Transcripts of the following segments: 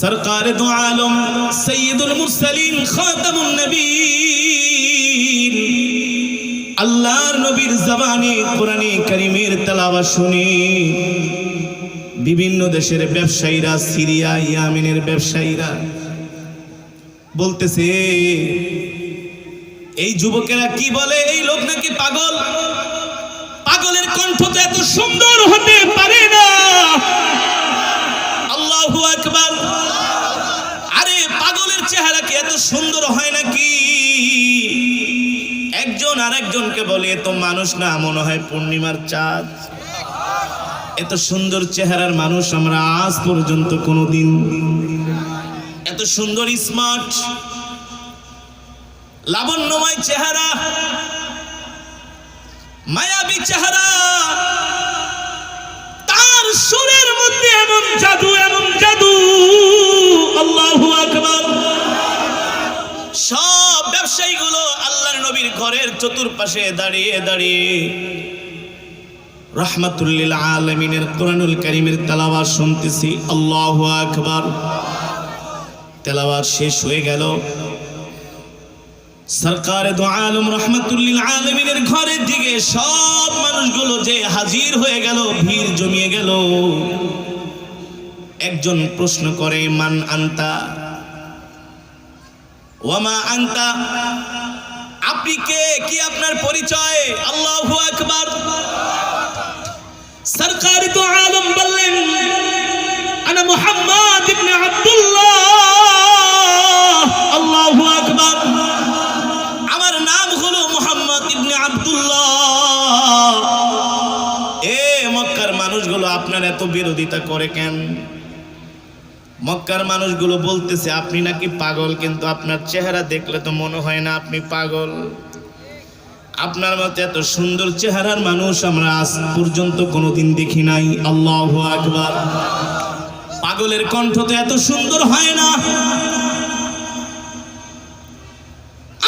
সরকার দু আলম সৈয়দুল মুরসালিন খাতামুন নবীন আল্লাহর নবীর জবানে কোরআনে কারীমের তেলাওয়াত শুনে বিভিন্ন দেশের ব্যবসায়ীরা, সিরিয়া ইয়েমেনের ব্যবসায়ীরা বলতেছে, এই যুবকেরা কি বলে, এই লোক নাকি পাগল। পাগলের কণ্ঠ তো এত সুন্দর হতে পারে না। আল্লাহু আকবার। আরে পাগলের চেহারা কি এত সুন্দর হয় নাকি? একজন আরেকজনকে বলে, এত মানুষ না, মনে হয় পূর্ণিমার চাঁদ। এত সুন্দর চেহারার মানুষ আমরা আজ পর্যন্ত কোনোদিন, এত সুন্দর স্মার্ট লাবণ্যময় চেহারা, মায়াবী চেহারা, তার সুরের মধ্যে এমন জাদু, এমন জাদু। আল্লাহু আকবার। সব ব্যবসায়ীগুলো আল্লাহর নবীর ঘরের চতুর্পাশে দাঁড়িয়ে দাঁড়িয়ে রাহমাতুল লিল আলামিনের কোরআনুল কারীমের তেলাওয়াত শুনতেছি। আল্লাহু আকবার। তেলাওয়াত শেষ হয়ে গেল। সরকার দু আলম রাহমাতুল লিল আলামিনের ঘরের দিকে সব মানুষগুলো যে হাজির হয়ে গেল, ভিড় জমিয়ে গেল। একজন প্রশ্ন করে, মান আনতা ওয়া মা আনতা, আপনি কে, কি আপনার পরিচয়? আল্লাহু আকবার। সরকার দু আলম বললেন, আনা মুহাম্মদ ইবনে আব্দুল্লাহ। আল্লাহু আকবার। আমার নাম হলো মুহাম্মদ ইবনে আব্দুল্লাহ। এ মক্কার মানুষগুলো আপনার এত বিরোধিতা করে কেন? মক্কার মানুষগুলো বলতেছে, আপনি নাকি পাগল, কিন্তু আপনার চেহারা দেখলে তো মনে হয় না আপনি পাগল। আপনার মতো এত সুন্দর চেহারার মানুষ আমরা আজ পর্যন্ত কোনোদিন দেখি নাই। আল্লাহু আকবার। পাগলের কণ্ঠ তো এত সুন্দর হয় না।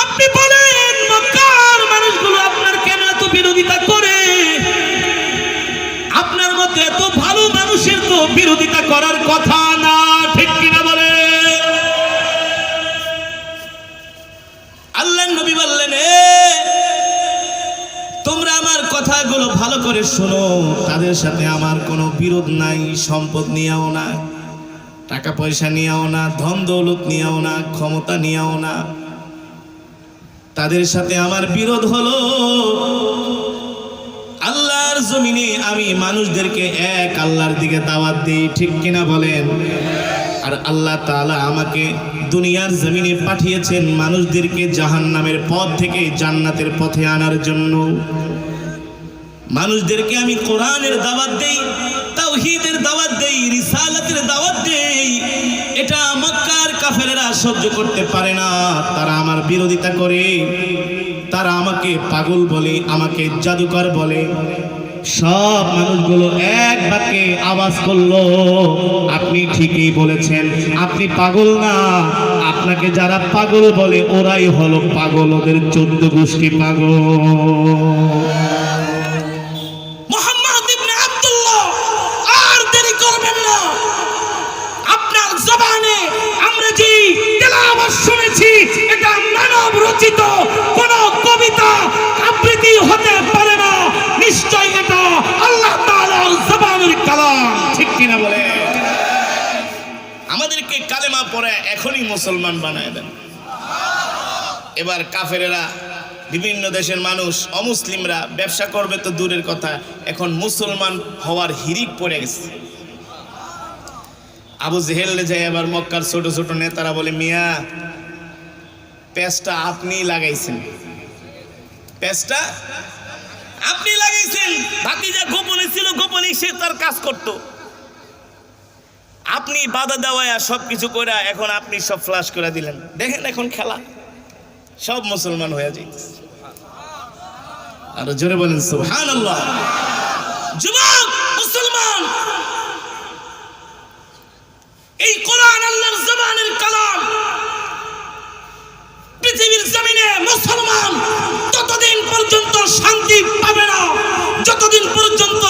আপনি বলেন, মক্কার মানুষগুলো আপনার কেন এত বিরোধিতা করে? আপনার মতো এত ভালো মানুষের তো বিরোধিতা করার কথা না, ঠিক কিনা বলে? আল্লাহর নবী বললেন, তোমরা আমার কথাগুলো ভালো করে শোনো। তাদের সাথে আমার কোনো বিরোধ নাই। সম্পদ নিয়েও না, টাকা পয়সা নিয়েও না, ধন দৌলত নিয়েও না, ক্ষমতা নিয়েও না। তাদের সাথে আমার বিরোধ হলো আল্লাহর জমিনে আমি মানুষদেরকে এক আল্লাহর দিকে দাওয়াত দিই, ঠিক কিনা বলেন? আর আল্লাহ তাআলা আমাকে দুনিয়ার জমিনে পাঠিয়েছেন মানুষদেরকে জাহান্নামের পথ থেকে জান্নাতের পথে আনার জন্য। মানুষদেরকে আমি কোরআনের দাওয়াত দেই, তাওহীদের দাওয়াত দেই, রিসালাতের দাওয়াত দেই। এটা মক্কার কাফেরেরা সহ্য করতে পারে না। তারা আমার বিরোধিতা করে, তারা আমাকে পাগল বলে, আমাকে জাদুকর বলে। সব মানুষগুলো এক বাক্যে আওয়াজ করলো, আপনি ঠিকই বলেছেন, আপনি পাগল না। আপনাকে যারা পাগল বলে ওরাই হলো পাগল, ওদের 14 গোষ্ঠী পাগল। মুহাম্মদ ইবনে আব্দুল্লাহ, আর দেরি করবেন না। আপনার জবানে আমরা যে তেলাওয়াত শুনেছি, এটা মানব রচিত কোন কবিতা আবৃত্তি হতে পারে না। নিশ্চয় এটা আল্লাহ তাআলার জবানের কালাম, ঠিক কিনা বলে? আমাদেরকে কালেমা পড়ে এখনই মুসলমান বানায় দেন। এবার কাফেরেরা, বিভিন্ন দেশের মানুষ, অমুসলিমরা ব্যবসা করবে তো দূরের কথা, এখন মুসলমান হওয়ার হিরিক পড়ে গেছে। আবু জেহেল যায় এবার মক্কার ছোট ছোট নেতারা বলে, মিয়া পেঁচটা আপনি লাগাইছেন, পেঁচটা আপনি লাগাইছেন। ভাতিজা গোপনে ছিল, গোপনে সে তার কাজ করত। আপনি বাধা দেওয়া সবকিছু করে এখন আপনি সব ফ্লাশ করে দিলেন। দেখেন এখন খেলা, সব মুসলমান হয়ে যাইতেছে। আর জোরে বলেন সুবহানাল্লাহ। যুবক মুসলমান, এই কোরআন আল্লাহর জবানের কালাম। পৃথিবীর জমিনে মুসলমান ততদিন পর্যন্ত শান্তি পাবে না যতদিন পর্যন্ত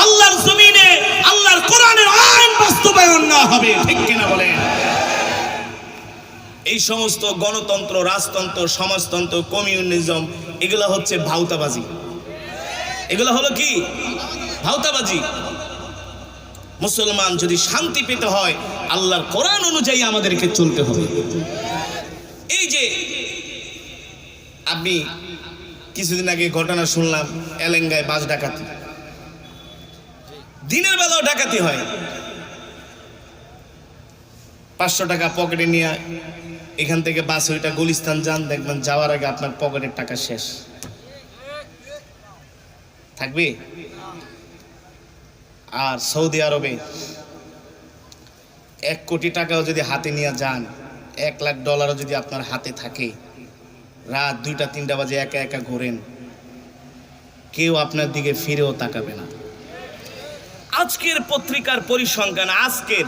আল্লাহর জমিনে আল্লাহর কোরআনের আইন বাস্তবায়ন না হবে, ঠিক কিনা বলেন? এই সমস্ত গণতন্ত্র, রাজতন্ত্র, সমাজতন্ত্র, কমিউনিজম এগুলো হচ্ছে ভাউতাবাজি। এগুলো হলো কি? ভাউতাবাজি। মুসলমান যদি শান্তি পেতে হয় আল্লাহর কোরআন অনুযায়ী আমাদেরকে চলতে হবে। এই যে আপনি কিছুদিন আগে ঘটনা শুনলাম, এলেঙ্গায় বাস ডাকাতি, দিনের বেলাও ডাকাতি হয়। 500 টাকা পকেটে নিয়ে এখান থেকে বাস ওইটা গুলিস্তান যান, দেখবেন যাওয়ার আগে আপনার পকেটের টাকা শেষ থাকবে। আর সৌদি আরবে 1 কোটি টাকাও যদি হাতে নিয়ে যান, $1 লাখ যদি আপনার হাতে থাকে, রাত 2টা-3টা বাজে একা একা ঘোরেন, কেউ আপনার দিকে ফিরেও তাকাবে না। আজকের পত্রিকার পরিসংখ্যান, আজকের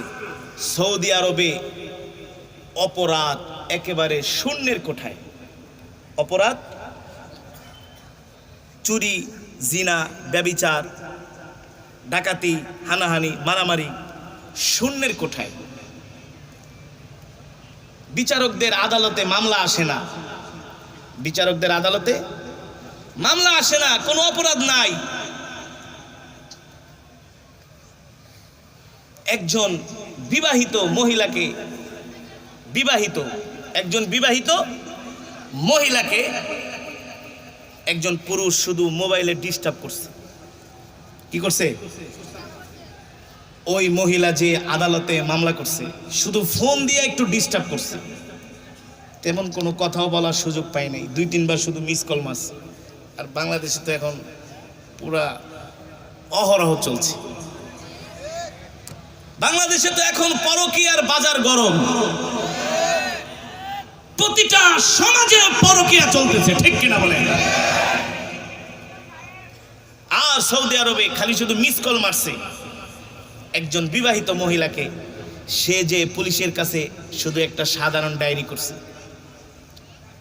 সৌদি আরবে অপরাধ একেবারে শূন্যের কোঠায়। অপরাধ, চুরি, জিনা, ব্যভিচার, ডাকাতি, হানাহানি, মারামারি শূন্যের কোঠায়। বিচারকদের আদালতে মামলা আসে না, বিচারকদের আদালতে মামলা আসে না, কোনো অপরাধ নাই। একজন বিবাহিত মহিলাকে, একজন বিবাহিত মহিলাকে একজন পুরুষ শুধু মোবাইলে ডিস্টার্ব করছে। কি করছে? ওই মহিলা যে আদালতে মামলা করছে, শুধু ফোন দিয়ে একটু ডিস্টার্ব করছে, তেমন কোনো কথাও বলার সুযোগ পায় নাই, 2-3 বার শুধু মিস কল মারছে। আর বাংলাদেশে তো এখন পুরা অহরহ চলছে। বাংলাদেশে তো এখন পরকীয়ার বাজার গরম, প্রতিটা সমাজে পরকীয়া চলতেছে, ঠিক কিনা বলেন? আর সৌদি আরবে খালি শুধু মিস কল মারছে একজন বিবাহিত মহিলাকে, সে যে পুলিশের কাছে শুধু একটা সাধারণ ডায়েরি করছে,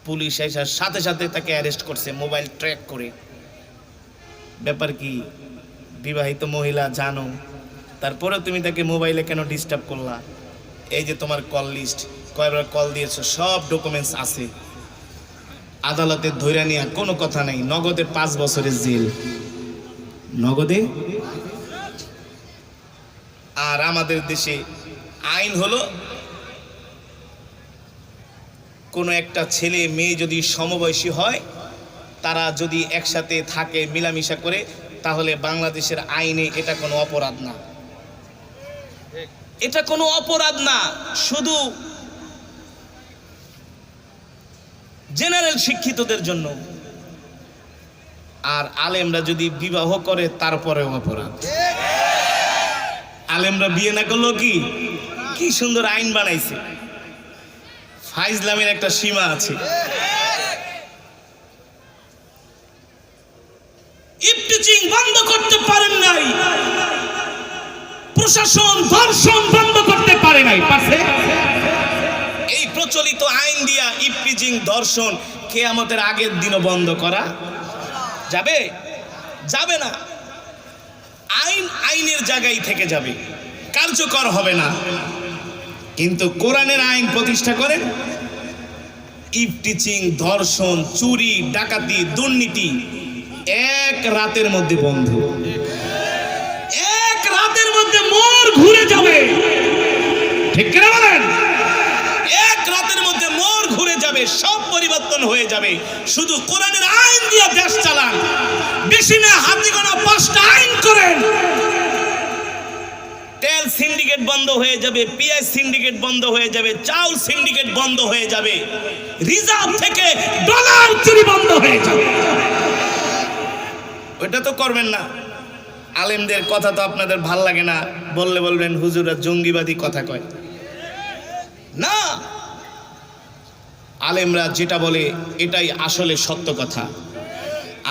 পুলিশ আসার সাথে সাথে তাকে অ্যারেস্ট করছে মোবাইল ট্র্যাক করে। ব্যাপার কি? বিবাহিত মহিলা জানো, তারপরে তুমি তাকে মোবাইলে কেন ডিস্টার্ব করলা? এই যে তোমার কল লিস্ট, কয়বার কল দিয়েছো, সব ডকুমেন্টস আছে। আদালতে ধইরা নিয়ে কোনো কথা নাই, নগদে 5 বছরের জেল, নগদে। আর আমাদের দেশে আইন হলো, কোনো একটা ছেলে মেয়ে যদি সমবয়সী হয়, তারা যদি একসাথে থাকে, মিলামিশা করে, তাহলে বাংলাদেশের আইনে এটা কোনো অপরাধ না, এটা কোনো অপরাধ না। শুধু জেনারেল শিক্ষিতদের জন্য। আর আলেমরা যদি বিবাহ করে তারপরেও অপরাধ। আলেমরা বিয়ে না করলো কি সুন্দর আইন বানাইছে, ফাইজলামের একটা সীমা আছে। ইফতিজিং বন্ধ করতে পারেন নাই, প্রশাসন ধর্ষণ বন্ধ করতে পারে নাই, পারছে? এই প্রচলিত আইন দিয়া ইফতিজিং, ধর্ষণ কিয়ামতের আগের দিনও বন্ধ করা যাবে? যাবে না। আইন আইনের জায়গায় থেকে যাবে, কার্যকর হবে না। কিন্তু কোরআনের আইন প্রতিষ্ঠা করেন, ইফতিজিং, ধর্ষণ, চুরি, ডাকাতি, দুর্নীতি 1 রাতের মধ্যে বন্ধ। 1 রাতের মধ্যে মোড় ঘুরে যাবে, ঠিক কিনা বলেন? 1 রাতের মধ্যে মোড় ঘুরে যাবে, সব পরিবর্তন হয়ে যাবে। শুধু কোরআনের আইন দিয়ে দেশ চালান, বেশি না হাতে গোনা 5টা আইন করেন। তেল সিন্ডিকেট বন্ধ হয়ে যাবে, পিএস সিন্ডিকেট বন্ধ হয়ে যাবে, চাউল সিন্ডিকেট বন্ধ হয়ে যাবে, রিজার্ভ থেকে ডলার চুরি বন্ধ হয়ে যাবে। ওটা তো করবেন না। আলেমদের কথা তো আপনাদের ভাল লাগে না, বললে বলবেন হুজুররা জঙ্গিবাদী কথা কয়। না, আলেমরা যেটা বলে এটাই আসলে সত্য কথা।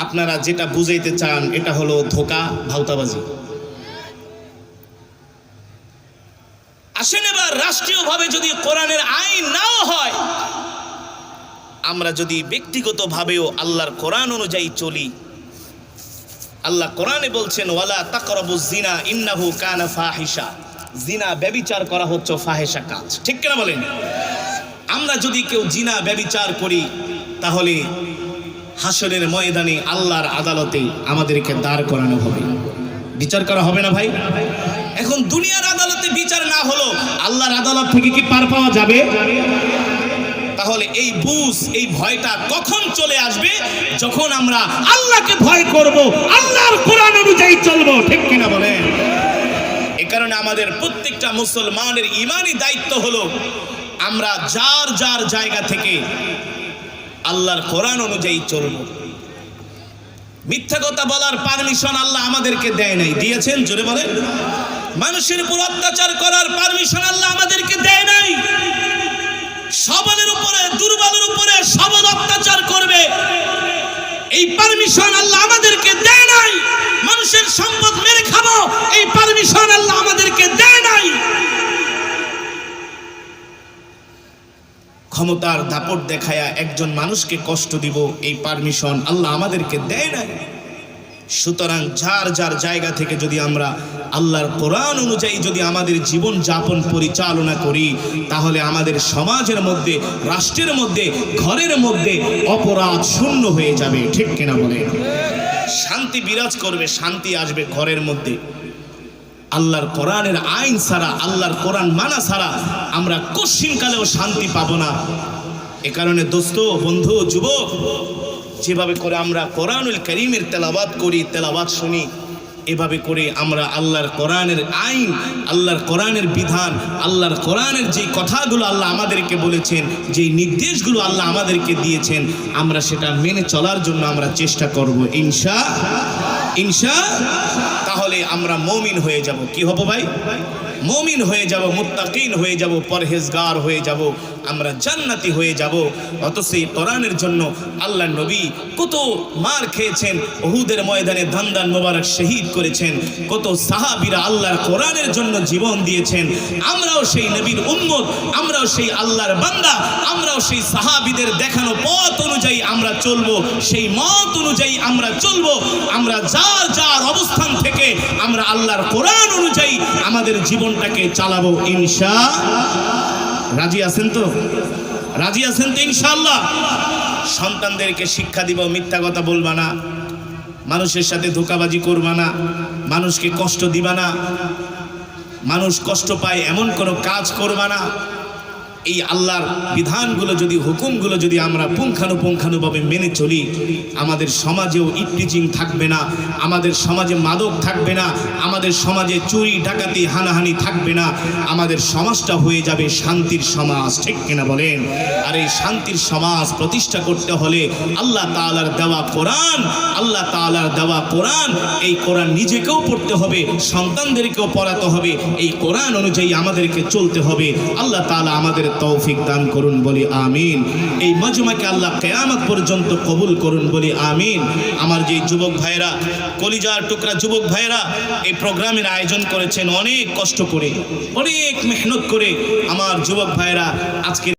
আপনারা যেটা বুঝাইতে চান এটা হলো ধোঁকা, ভাউতাবাজি। আসেন এবার রাষ্ট্রীয়ভাবে যদি কোরআনের আইন নাও হয়, আমরা যদি ব্যক্তিগতভাবেও আল্লাহর কোরআন অনুযায়ী চলি। আল্লাহ কোরআনে বলছেন, ওয়ালা তাকরাবুজ জিনা ইন্নাহু কানা ফাহিশা। জিনা, ব্যভিচার করা হচ্ছে ফাহিশা কাজ, ঠিক কিনা বলেন? আমরা যদি কেউ জিনা ব্যভিচার করি তাহলে হাসরের ময়দানে আল্লাহর আদালতে আমাদেরকে দাঁড় করানো হবে, বিচার করা হবে না ভাই? এখন দুনিয়ার আদালতে বিচার না হলো আল্লাহর আদালত থেকে কি পার পাওয়া যাবে? তাহলে এই বুঝ, এই ভয়টা কখন চলে আসবে? যখন আমরা আল্লাহকে ভয় করব, আল্লাহর কোরআন অনুযায়ী চলবো, ঠিক কিনা বলেন? এ কারণে আমাদের প্রত্যেকটা মুসলমানের ঈমানি দায়িত্ব হলো আমরা যার যার জায়গা থেকে আল্লাহর কোরআন অনুযায়ী চলব। মিথ্যা কথা বলার পারমিশন আল্লাহ আমাদেরকে দেয় নাই, দিয়েছেন? জোরে বলেন। মানুষের উপর অত্যাচার করার পারমিশন আল্লাহ আমাদেরকে দেয় নাই। সবলের উপরে, দুর্বলের উপরে সবল অত্যাচার করবে, এই পারমিশন আল্লাহ আমাদেরকে দেয় নাই। মানুষের সম্পদ মেরে খাবো, এই পারমিশন আল্লাহ আমাদেরকে দেয় নাই। ক্ষমতার দাপট দেখায়া একজন মানুষকে কষ্ট দিব, এই পারমিশন আল্লাহ আমাদেরকে দেয় নাই। সুতরাং যার যার জায়গা থেকে যদি আমরা আল্লাহর কোরআন অনুযায়ী যদি আমাদের জীবন যাপন পরিচালনা করি, তাহলে আমাদের সমাজের মধ্যে, রাষ্ট্রের মধ্যে, ঘরের মধ্যে অপরাধ শূন্য হয়ে যাবে, ঠিক কিনা বলেন? শান্তি বিরাজ করবে, শান্তি আসবে ঘরের মধ্যে। আল্লাহর কোরআনের আইন ছাড়া, আল্লাহর কোরআন মানা ছাড়া আমরা কশিনকালেও শান্তি পাবো না। এ কারণে দোস্ত, বন্ধু, যুবক, যেভাবে করে আমরা কোরআনুল কারীমের তেলাওয়াত করি, তেলাওয়াত শুনি, এভাবে করে আমরা আল্লাহর কোরআনের আইন, আল্লাহর কোরআনের বিধান, আল্লাহর কোরআনের যে কথাগুলো আল্লাহ আমাদেরকে বলেছেন, যেই নির্দেশগুলো আল্লাহ আমাদেরকে দিয়েছেন, আমরা সেটা মেনে চলার জন্য আমরা চেষ্টা করব ইনশা। তাহলে আমরা মুমিন হয়ে যাব। কি হব ভাই? মুমিন হয়ে যাব, মুত্তাকিন হয়ে যাব, পরহেজগার হয়ে যাব, আমরা জান্নাতি হয়ে যাব। অথচ এই কোরআনের জন্য আল্লাহ নবী কত মার খেয়েছেন, উহুদের ময়দানে দান মোবারক শহীদ করেছেন, কত সাহাবীরা আল্লাহর কোরআনের জন্য জীবন দিয়েছেন। আমরাও সেই নবীর উম্মত, আমরাও সেই আল্লাহর বান্দা, আমরাও সেই সাহাবীদের দেখানো পথ অনুযায়ী আমরা চলবো, সেই মত অনুযায়ী আমরা চলবো। আমরা যার যার অবস্থান থেকে আমরা আল্লাহর কোরআন অনুযায়ী আমাদের জীবনটাকে চালাবো ইনশা। রাজি আছেন তো? রাজি আছেন তো ইনশাআল্লাহ? সন্তানদেরকে শিক্ষা দিব, মিথ্যা কথা বলবা না, মানুষের সাথে ধোঁকাবাজি করবা না, মানুষকে কষ্ট দিবা না, মানুষ কষ্ট পায় এমন কোনো কাজ করবা না। এই আল্লাহর বিধানগুলো যদি, হুকুমগুলো যদি আমরা পুঙ্খানুপুঙ্খানুভাবে মেনে চলি, আমাদের সমাজেও ইফটিজিং থাকবে না, আমাদের সমাজে মাদক থাকবে না, আমাদের সমাজে চুরি ডাকাতি হানাহানি থাকবে না, আমাদের সমাজটা হয়ে যাবে শান্তির সমাজ, ঠিক কিনা বলেন? আর এই শান্তির সমাজ প্রতিষ্ঠা করতে হলে আল্লাহ তাআলার দেওয়া কোরআন, আল্লাহ তাআলার দেওয়া কোরআন, এই কোরআন নিজেকেও পড়তে হবে, সন্তানদেরকেও পড়াতে হবে, এই কোরআন অনুযায়ী আমাদেরকে চলতে হবে। আল্লাহ তাআলা আমাদের তৌফিক দান করুন, বলি আমিন। এই মজমাকে আল্লাহ কিয়ামত পর্যন্ত কবুল করুন, বলি আমিন। আমার যে যুবক ভাইরা, কলিজার টুকরা যুবক ভাইরা এই প্রোগ্রামের আয়োজন করেছেন অনেক কষ্ট করে, অনেক মেহনত করে, আমার যুবক ভাইরা আজকে